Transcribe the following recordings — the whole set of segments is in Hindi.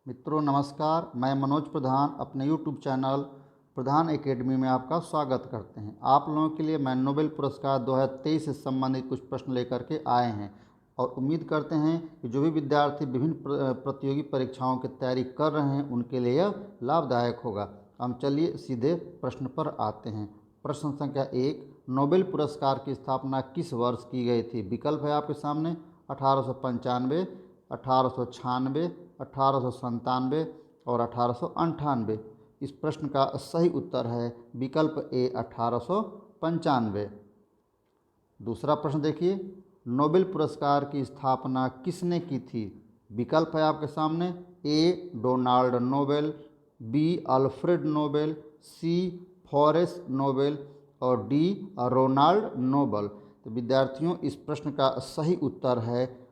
मित्रों नमस्कार, मैं मनोज प्रधान अपने यूट्यूब चैनल प्रधान एकेडमी में आपका स्वागत करते हैं। आप लोगों के लिए मैं नोबेल पुरस्कार 2023 से संबंधित कुछ प्रश्न लेकर के आए हैं और उम्मीद करते हैं कि जो भी विद्यार्थी विभिन्न प्रतियोगी परीक्षाओं की तैयारी कर रहे हैं उनके लिए यह लाभदायक होगा। हम चलिए सीधे प्रश्न पर आते हैं। प्रश्न संख्या 1, नोबेल पुरस्कार की स्थापना किस वर्ष की गई थी? विकल्प है आपके सामने 1895, 1896, 1897 और 1898। इस प्रश्न का सही उत्तर है विकल्प ए 1895। दूसरा प्रश्न देखिए, नोबेल पुरस्कार की स्थापना किसने की थी? विकल्प है आपके सामने A Donald Nobel, B Alfred Nobel, C Forrest Nobel और डी रोनाल्ड नोबल। तो विद्यार्थियों इस प्रश्न का सही उत्तर है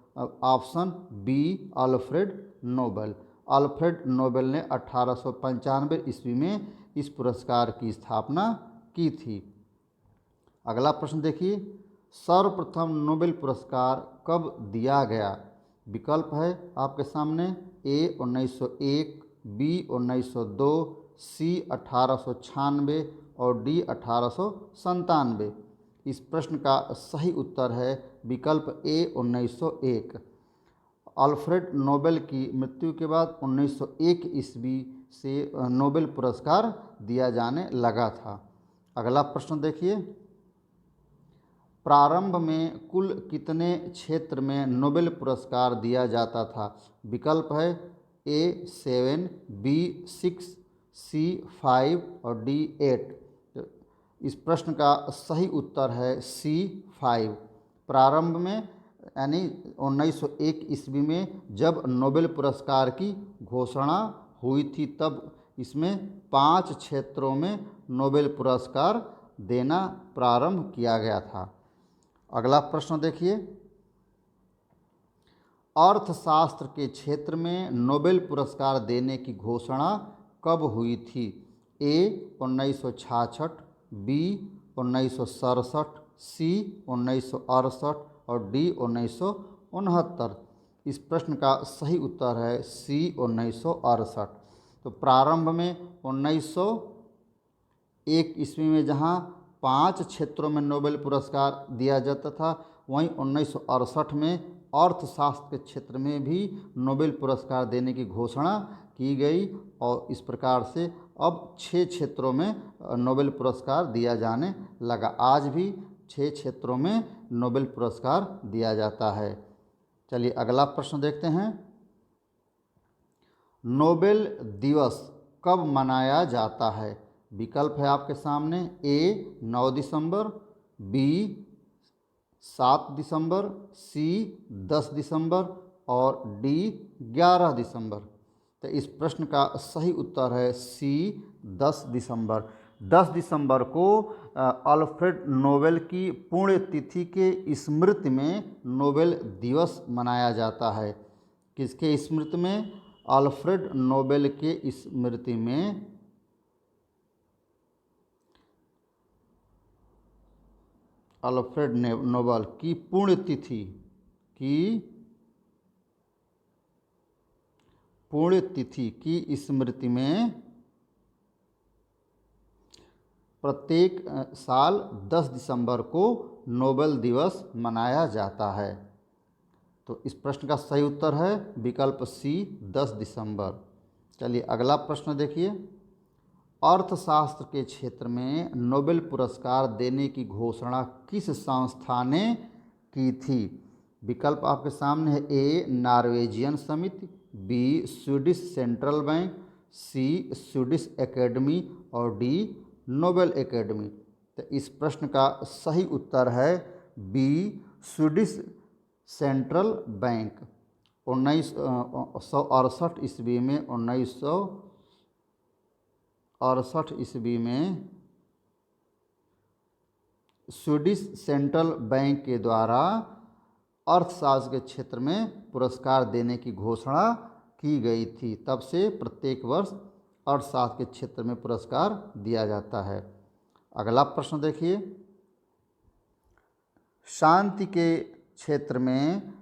option B Alfred Nobel. Alfred Nobel ने 1895 ईस्वी में इस पुरस्कार की स्थापना की थी। अगला प्रश्न देखिए, सर्वप्रथम नोबेल पुरस्कार कब दिया गया? विकल्प है आपके सामने ए 1901, बी 1902, सी 1896 और डी 1897। इस प्रश्न का सही उत्तर है विकल्प ए 1901। अल्फ्रेड नोबेल की मृत्यु के बाद 1901 ईस्वी से नोबेल पुरस्कार दिया जाने लगा था। अगला प्रश्न देखिए, प्रारंभ में कुल कितने क्षेत्र में नोबेल पुरस्कार दिया जाता था? विकल्प है ए 7, बी 6, सी 5 और डी 8। इस प्रश्न का सही उत्तर है सी 5। प्रारंभ में यानी 1901 ईस्वी में जब नोबेल पुरस्कार की घोषणा हुई थी तब इसमें 5 क्षेत्रों में नोबेल पुरस्कार देना प्रारंभ किया गया था। अगला प्रश्न देखिए, अर्थशास्त्र के क्षेत्र में नोबेल पुरस्कार देने की घोषणा कब हुई थी? ए 1966, बी 1967, सी 1968 और डी 1969। इस प्रश्न का सही उत्तर है सी 1968। तो प्रारंभ में 1901 ईस्वी में जहां 5 क्षेत्रों में नोबेल पुरस्कार दिया जाता था, वहीं 1968 में अर्थशास्त्र के क्षेत्र में भी नोबेल पुरस्कार देने की घोषणा की गई और इस प्रकार से अब 6 क्षेत्रों में नोबेल पुरस्कार दिया जाने लगा। आज भी 6 क्षेत्रों में नोबेल पुरस्कार दिया जाता है। चलिए अगला प्रश्न देखते हैं, नोबेल दिवस कब मनाया जाता है? विकल्प है आपके सामने ए 9 दिसंबर, बी 7 दिसंबर, सी 10 दिसंबर और डी 11 दिसंबर। तो इस प्रश्न का सही उत्तर है सी 10 दिसंबर। 10 दिसंबर को अल्फ्रेड नोबेल की पुण्यतिथि के स्मृति में नोबेल दिवस मनाया जाता है। किसके स्मृति में? अल्फ्रेड नोबेल के स्मृति में अल्फ्रेड नोबेल की पुण्यतिथि की स्मृति में प्रत्येक साल 10 दिसंबर को नोबेल दिवस मनाया जाता है। तो इस प्रश्न का सही उत्तर है विकल्प सी 10 दिसंबर। चलिए अगला प्रश्न देखिए, अर्थशास्त्र के क्षेत्र में नोबेल पुरस्कार देने की घोषणा किस संस्था ने की थी? विकल्प आपके सामने है ए नॉर्वेजियन समिति, बी स्वीडिश सेंट्रल बैंक, सी स्वीडिश एकेडमी और डी नोबेल एकेडमी। तो इस प्रश्न का सही उत्तर है बी स्वीडिश सेंट्रल बैंक। 1968 ईस्वी में 1968 ईस्वी में स्वीडिश सेंट्रल बैंक के द्वारा अर्थशास्त्र के क्षेत्र में पुरस्कार देने की घोषणा की गई थी। तब से प्रत्येक वर्ष अर्थशास्त्र के क्षेत्र में पुरस्कार दिया जाता है। अगला प्रश्न देखिए, शांति के क्षेत्र में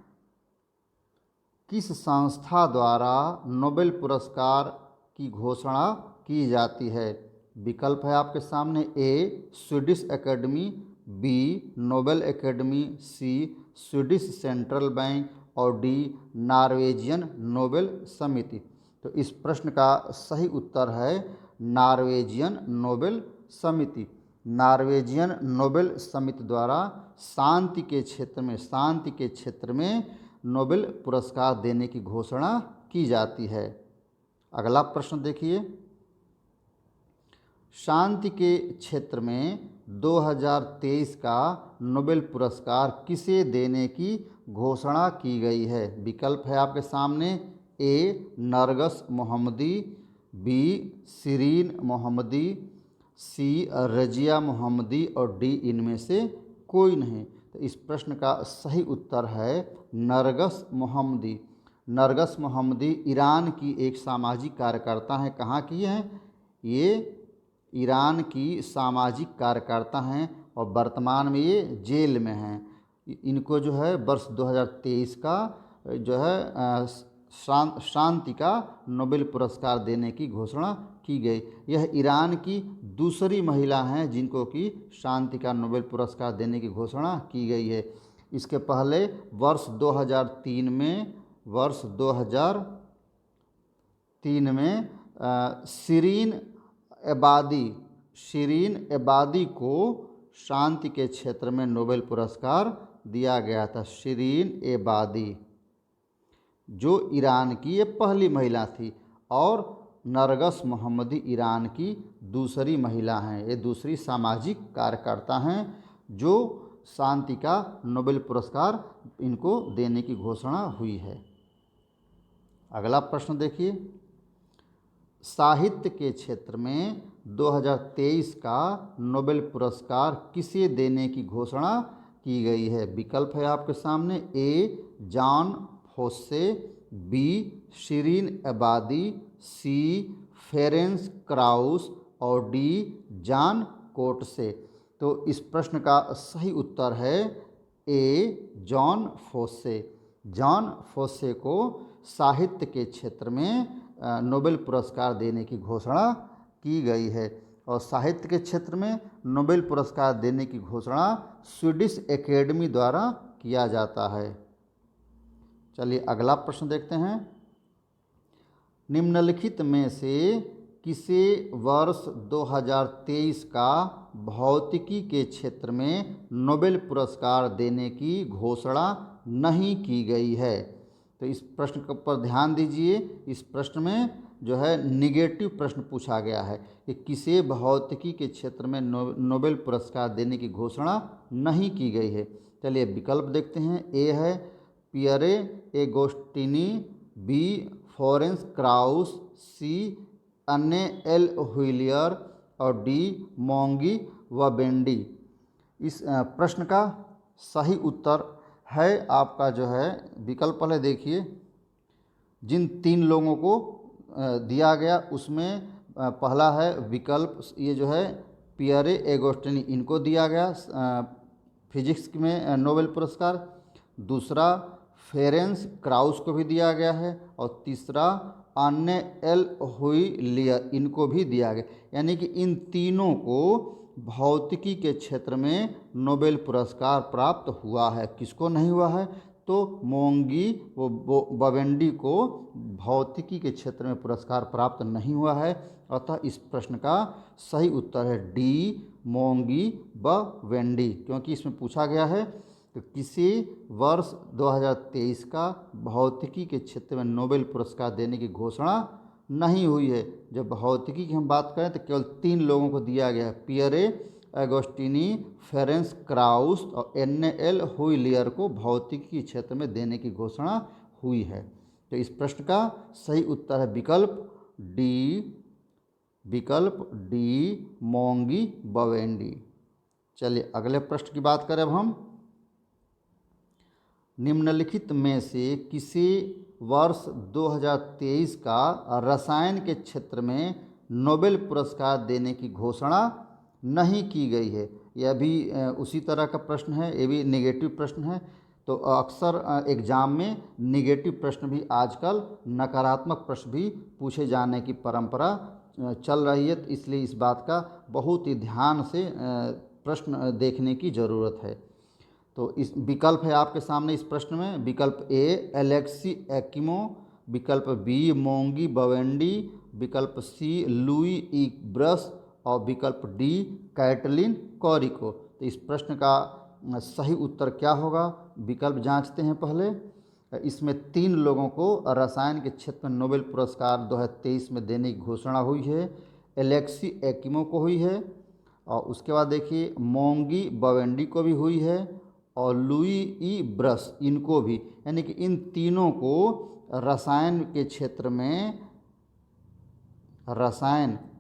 किस संस्था द्वारा नोबेल पुरस्कार की घोषणा की जाती है? विकल्प है आपके सामने, A Swedish Academy, B Nobel Academy, C Swedish Central Bank और डी नॉर्वेजियन नोबेल समिति। तो इस प्रश्न का सही उत्तर है नॉर्वेजियन नोबेल समिति। नॉर्वेजियन नोबेल समिति द्वारा शांति के क्षेत्र में नोबेल पुरस्कार देने की घोषणा की जाती है। अगला प्रश्न देखिए, शांति के क्षेत्र में 2023 का नोबेल पुरस्कार किसे देने की घोषणा की गई है? विकल्प है आपके सामने, ए नरगस मोहम्मदी, बी शिरीन मोहम्मदी, सी रजिया मोहम्मदी और डी इनमें से कोई नहीं। तो इस प्रश्न का सही उत्तर है नरगस मोहम्मदी। नरगस मोहम्मदी ईरान की एक सामाजिक कार्यकर्ता हैं। कहाँ की हैं? ये ईरान की सामाजिक कार्यकर्ता हैं और वर्तमान में ये जेल में हैं। इनको जो है वर्ष 2023 का जो है शांति का नोबेल पुरस्कार देने की घोषणा की गई। यह ईरान की दूसरी महिला हैं जिनको कि शांति का नोबेल पुरस्कार देने की घोषणा की गई है। इसके पहले वर्ष 2003 में शिरीन एबादी को शांति के क्षेत्र में नोबेल पुरस्कार दिया गया था। शिरीन एबादी जो ईरान की ये पहली महिला थी और नरगस मोहम्मदी ईरान की दूसरी महिला हैं। ये दूसरी सामाजिक कार्यकर्ता हैं जो शांति का नोबेल पुरस्कार इनको देने की घोषणा हुई है। अगला प्रश्न देखिए, साहित्य के क्षेत्र में 2023 का नोबेल पुरस्कार किसे देने की घोषणा की गई है? विकल्प है आपके सामने, ए जॉन फोस्से, बी शिरीन एबादी, सी फेरेंस क्राउस और डी जॉन कोटसे। तो इस प्रश्न का सही उत्तर है ए जॉन फोस्से। जॉन फोस्से को साहित्य के क्षेत्र में नोबेल पुरस्कार देने की घोषणा की गई है और साहित्य के क्षेत्र में नोबेल पुरस्कार देने की घोषणा स्वीडिश एकेडमी द्वारा किया जाता है। चलिए अगला प्रश्न देखते हैं, निम्नलिखित में से किसे वर्ष 2023 का भौतिकी के क्षेत्र में नोबेल पुरस्कार देने की घोषणा नहीं की गई है? तो इस प्रश्न पर ध्यान दीजिए। इस प्रश्न में जो है निगेटिव प्रश्न पूछा गया है कि किसे भौतिकी के क्षेत्र में नोबेल पुरस्कार देने की घोषणा नहीं की गई है। चलिए विकल्प देखते हैं, ए है Pierre Agostini, B Florence Krausz, C Anne L व्हिलियर और डी मोंगी व बेंडी। इस प्रश्न का सही उत्तर है आपका जो है विकल्प, पहले देखिए जिन तीन लोगों को दिया गया उसमें पहला है विकल्प, ये जो है पियरे एगोस्टिनी, इनको दिया गया फिजिक्स में नोबेल पुरस्कार। दूसरा फेरेंस क्राउस को भी दिया गया है और तीसरा अन्ने एल व्हिलियर, इनको भी दिया गया। यानी कि इन तीनों को भौतिकी के क्षेत्र में नोबेल पुरस्कार प्राप्त हुआ है। किसको नहीं हुआ है? तो मोंगी बवेंडी को भौतिकी के क्षेत्र में पुरस्कार प्राप्त नहीं हुआ है। अतः इस प्रश्न का सही उत्तर है डी मोंगी बवेंडी, क्योंकि इसमें पूछा गया है तो किसी वर्ष 2023 का भौतिकी के क्षेत्र में नोबेल पुरस्कार देने की घोषणा नहीं हुई है। जब भौतिकी की हम बात करें तो केवल तीन लोगों को दिया गया है, पियरे एगोस्टिनी, फेरेंस क्राउस और एन एल व्हिलियर को भौतिकी क्षेत्र में देने की घोषणा हुई है। तो इस प्रश्न का सही उत्तर है विकल्प डी मोंगी बवेंडी। चलिए अगले प्रश्न की बात करें अब हम, निम्नलिखित में से किसी वर्ष 2023 का रसायन के क्षेत्र में नोबेल पुरस्कार देने की घोषणा नहीं की गई है? यह भी उसी तरह का प्रश्न है, ये भी नेगेटिव प्रश्न है। तो अक्सर एग्ज़ाम में निगेटिव प्रश्न भी आजकल, नकारात्मक प्रश्न भी पूछे जाने की परंपरा चल रही है, तो इसलिए इस बात का बहुत ही ध्यान से प्रश्न देखने की ज़रूरत है। तो इस विकल्प है आपके सामने इस प्रश्न में, विकल्प ए एलेक्सी एक्किमो, विकल्प बी मोंगी बवेंडी, विकल्प सी लुई ई ब्रस और विकल्प डी कैटलिन कॉरिको। तो इस प्रश्न का सही उत्तर क्या होगा, विकल्प जांचते हैं पहले। इसमें 3 लोगों को रसायन के क्षेत्र में नोबेल पुरस्कार 2023 में देने की घोषणा हुई है। एलेक्सी एक्किमो को हुई है, और उसके बाद देखिए मोंगी बवेंडी को भी हुई है, और लुई ई ब्रस इनको भी, यानी कि इन तीनों को रसायन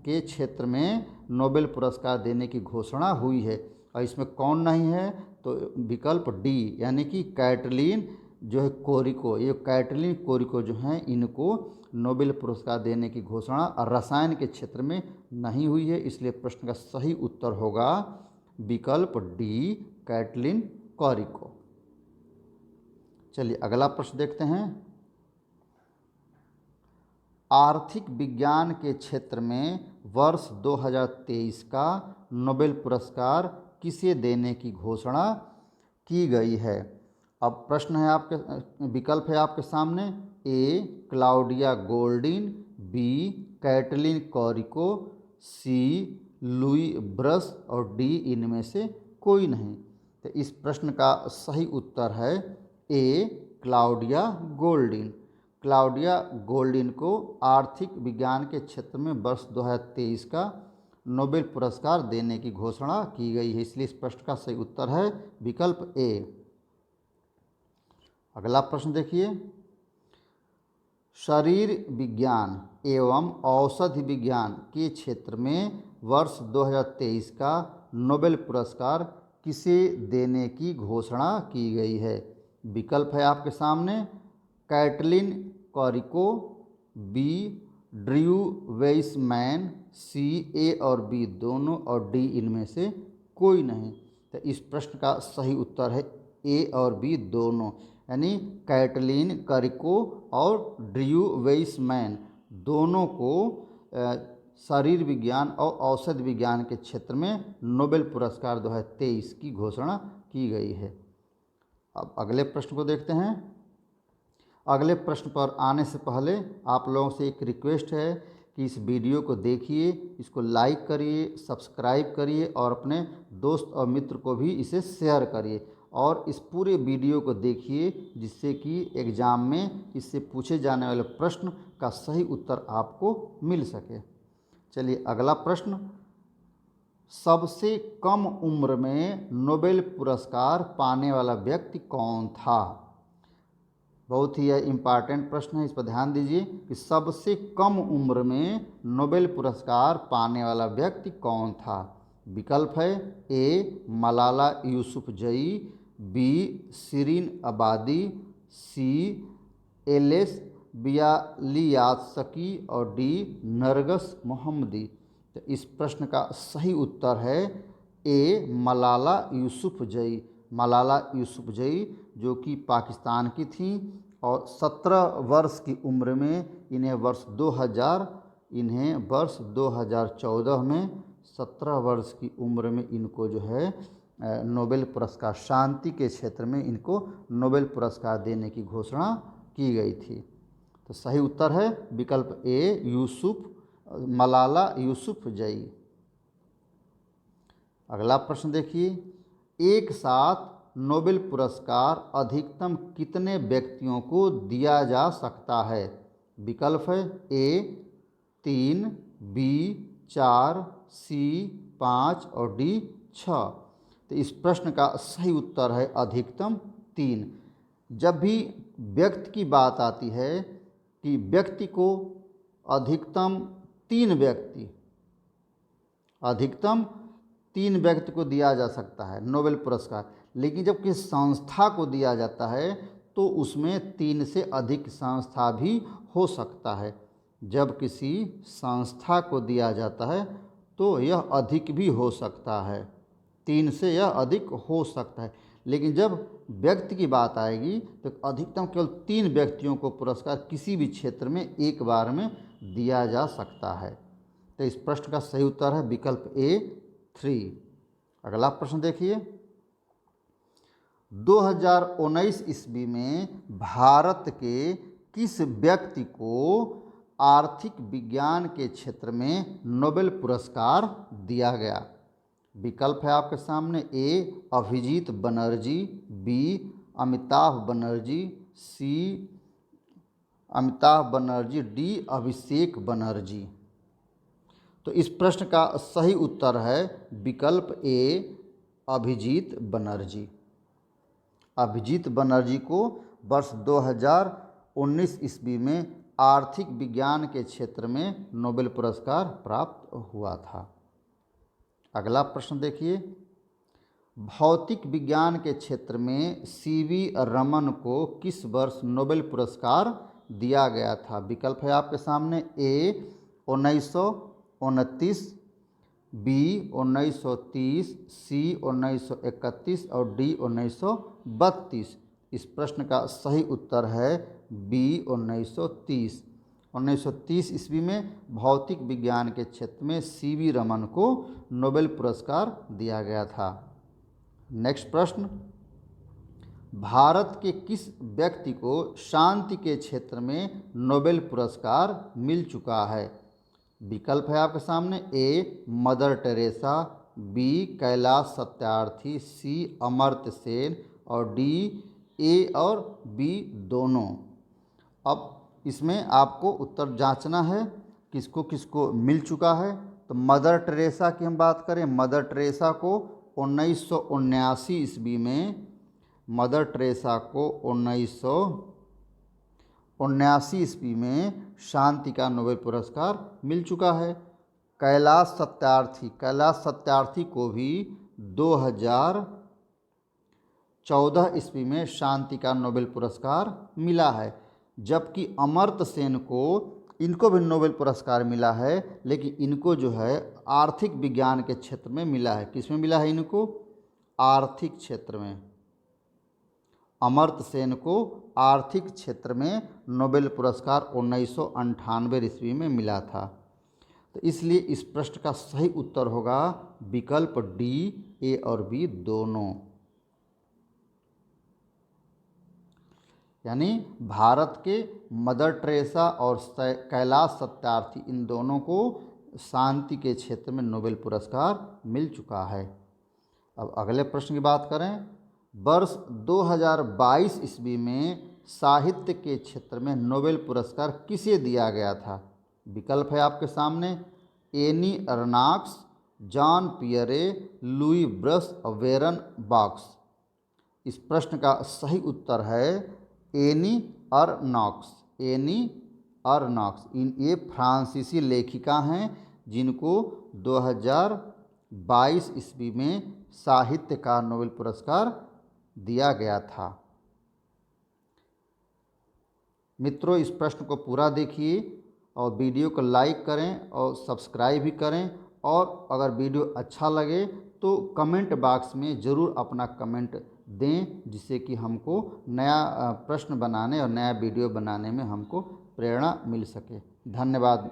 के क्षेत्र में नोबेल पुरस्कार देने की घोषणा हुई है। और इसमें कौन नहीं है, तो विकल्प डी यानी कि कैटलिन जो है कोरिको, ये कैटलिन कोरिको जो हैं इनको नोबेल पुरस्कार देने की घोषणा रसायन के क्षेत्र में नहीं हुई है। इसलिए प्रश्न का सही उत्तर होगा विकल्प डी कैटलिन कॉरिको। चलिए अगला प्रश्न देखते हैं। आर्थिक विज्ञान के क्षेत्र में वर्ष 2023 का नोबेल पुरस्कार किसे देने की घोषणा की गई है। अब प्रश्न है आपके, विकल्प है आपके सामने, A Claudia Goldin, B Katalin Kariko, C Louis Brus और डी इनमें से कोई नहीं। तो इस प्रश्न का सही उत्तर है ए क्लाउडिया गोल्डिन। क्लाउडिया गोल्डिन को आर्थिक विज्ञान के क्षेत्र में वर्ष 2023 का नोबेल पुरस्कार देने की घोषणा की गई है, इसलिए इस प्रश्न का सही उत्तर है विकल्प ए। अगला प्रश्न देखिए। शरीर विज्ञान एवं औषधि विज्ञान के क्षेत्र में वर्ष 2023 का नोबेल पुरस्कार किसे देने की घोषणा की गई है। विकल्प है आपके सामने, कैटलिन कॉरिको, बी ड्रू वेइसमैन, सी ए और बी दोनों और डी इनमें से कोई नहीं। तो इस प्रश्न का सही उत्तर है ए और बी दोनों, यानी कैटलिन कॉरिको और ड्रू वेइसमैन दोनों को शरीर विज्ञान और औषध विज्ञान के क्षेत्र में नोबेल पुरस्कार 2023 की घोषणा की गई है। अब अगले प्रश्न को देखते हैं। अगले प्रश्न पर आने से पहले आप लोगों से एक रिक्वेस्ट है कि इस वीडियो को देखिए, इसको लाइक करिए, सब्सक्राइब करिए और अपने दोस्त और मित्र को भी इसे शेयर करिए और इस पूरे वीडियो को देखिए, जिससे कि एग्ज़ाम में इससे पूछे जाने वाले प्रश्न का सही उत्तर आपको मिल सके। चलिए अगला प्रश्न। सबसे कम उम्र में नोबेल पुरस्कार पाने वाला व्यक्ति कौन था। बहुत ही इम्पॉर्टेंट प्रश्न है, इस पर ध्यान दीजिए कि सबसे कम उम्र में नोबेल पुरस्कार पाने वाला व्यक्ति कौन था। विकल्प है ए मलाला यूसुफजई, बी शिरीन अबादी, सी एलेस बियालियात्सकी और डी नरगस मोहम्मदी। तो इस प्रश्न का सही उत्तर है ए मलाला यूसुफजई। मलाला यूसुफजई जो कि पाकिस्तान की थी और 17 वर्ष की उम्र में इन्हें वर्ष 2014 में 17 वर्ष की उम्र में इनको जो है नोबेल पुरस्कार, शांति के क्षेत्र में इनको नोबेल पुरस्कार देने की घोषणा की गई थी। तो सही उत्तर है विकल्प ए मलाला यूसुफजई। अगला प्रश्न देखिए। एक साथ नोबेल पुरस्कार अधिकतम कितने व्यक्तियों को दिया जा सकता है। विकल्प है ए 3, बी 4, सी 5 और डी 6। तो इस प्रश्न का सही उत्तर है अधिकतम 3। जब भी व्यक्ति की बात आती है कि व्यक्ति को अधिकतम 3 व्यक्ति को दिया जा सकता है नोबेल पुरस्कार, लेकिन जब किसी संस्था को दिया जाता है तो उसमें 3 से अधिक संस्था भी हो सकता है। जब किसी संस्था को दिया जाता है तो यह अधिक भी हो सकता है, 3 से यह अधिक हो सकता है। लेकिन जब व्यक्ति की बात आएगी तो अधिकतम केवल 3 व्यक्तियों को पुरस्कार किसी भी क्षेत्र में एक बार में दिया जा सकता है। तो इस प्रश्न का सही उत्तर है विकल्प ए 3। अगला प्रश्न देखिए, 2019 ईस्वी में भारत के किस व्यक्ति को आर्थिक विज्ञान के क्षेत्र में नोबेल पुरस्कार दिया गया? विकल्प है आपके सामने, ए अभिजीत बनर्जी, बी अमिताभ बनर्जी, सी अमिताभ बनर्जी, डी अभिषेक बनर्जी। तो इस प्रश्न का सही उत्तर है विकल्प ए अभिजीत बनर्जी। अभिजीत बनर्जी को वर्ष 2019 ईस्वी में आर्थिक विज्ञान के क्षेत्र में नोबेल पुरस्कार प्राप्त हुआ था। अगला प्रश्न देखिए, भौतिक विज्ञान के क्षेत्र में सीवी रमन को किस वर्ष नोबेल पुरस्कार दिया गया था? विकल्प है आपके सामने, ए 1929, बी 1930, सी 1931 और डी 1932। इस प्रश्न का सही उत्तर है बी 1930। 1930 ईस्वी में भौतिक विज्ञान के क्षेत्र में सीवी रमन को नोबेल पुरस्कार दिया गया था। नेक्स्ट प्रश्न, भारत के किस व्यक्ति को शांति के क्षेत्र में नोबेल पुरस्कार मिल चुका है? विकल्प है आपके सामने, A Mother Teresa, B Kailash Satyarthi, C Amartya Sen और डी ए और बी दोनों। अब इसमें आपको उत्तर जांचना है किसको किसको मिल चुका है। तो मदर टेरेसा की हम बात करें, मदर टेरेसा को 1979 ईस्वी में, मदर टेरेसा को 1979 ईस्वी में शांति का नोबेल पुरस्कार मिल चुका है। कैलाश सत्यार्थी को भी 2014 ईस्वी में शांति का नोबेल पुरस्कार मिला है। जबकि अमर्त्य सेन को, इनको भी नोबेल पुरस्कार मिला है, लेकिन इनको जो है आर्थिक विज्ञान के क्षेत्र में मिला है। किस में मिला है इनको? आर्थिक क्षेत्र में। अमर्त्य सेन को आर्थिक क्षेत्र में नोबेल पुरस्कार 1998 ईस्वी में मिला था। तो इसलिए इस प्रश्न का सही उत्तर होगा विकल्प डी, ए और बी दोनों। यानी भारत के मदर टेरेसा और कैलाश सत्यार्थी, इन दोनों को शांति के क्षेत्र में नोबेल पुरस्कार मिल चुका है। अब अगले प्रश्न की बात करें, वर्ष 2022 ईस्वी में साहित्य के क्षेत्र में नोबेल पुरस्कार किसे दिया गया था? विकल्प है आपके सामने, Annie Ernaux, John Pierre, Louis Brus और वेरन बॉक्स। इस प्रश्न का सही उत्तर है एनी अर्नॉक्स। ये फ्रांसीसी लेखिका हैं जिनको 2022 ईस्वी में साहित्य का नोबेल पुरस्कार दिया गया था। मित्रों, इस प्रश्न को पूरा देखिए और वीडियो को लाइक करें और सब्सक्राइब भी करें। और अगर वीडियो अच्छा लगे तो कमेंट बॉक्स में ज़रूर अपना कमेंट दें, जिससे कि हमको नया प्रश्न बनाने और नया वीडियो बनाने में हमको प्रेरणा मिल सके। धन्यवाद।